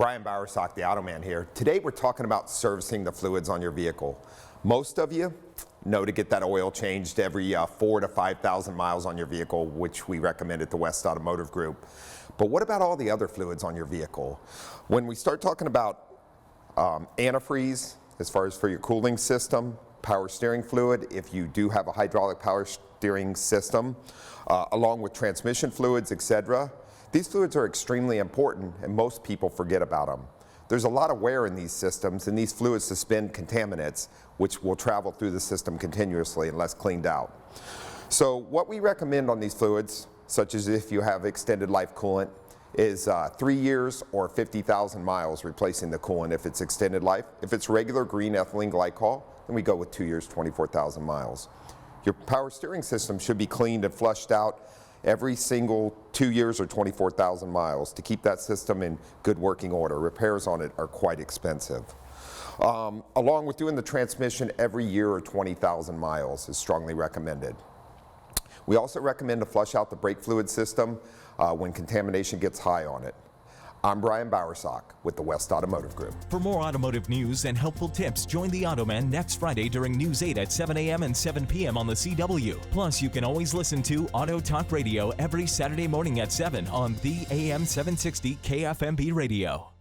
Brian Bowersock, the Auto Man here. Today we're talking about servicing the fluids on your vehicle. Most of you know to get that oil changed every 4,000 to 5,000 miles on your vehicle, which we recommend at the West Automotive Group. But what about all the other fluids on your vehicle? When we start talking about antifreeze, as far as for your cooling system, power steering fluid, if you do have a hydraulic power steering system, along with transmission fluids, etc. These fluids are extremely important and most people forget about them. There's a lot of wear in these systems, and these fluids suspend contaminants which will travel through the system continuously unless cleaned out. So what we recommend on these fluids, such as if you have extended life coolant, is 3 years or 50,000 miles replacing the coolant if it's extended life. If it's regular green ethylene glycol, then we go with 2 years, 24,000 miles. Your power steering system should be cleaned and flushed out every single 2 years or 24,000 miles to keep that system in good working order. Repairs on it are quite expensive. Along with doing the transmission every year or 20,000 miles is strongly recommended. We also recommend to flush out the brake fluid system when contamination gets high on it. I'm Brian Bowersock with the West Automotive Group. For more automotive news and helpful tips, join the Automan next Friday during News 8 at 7 a.m. and 7 p.m. on the CW. Plus, you can always listen to Auto Talk Radio every Saturday morning at 7 on the AM 760 KFMB Radio.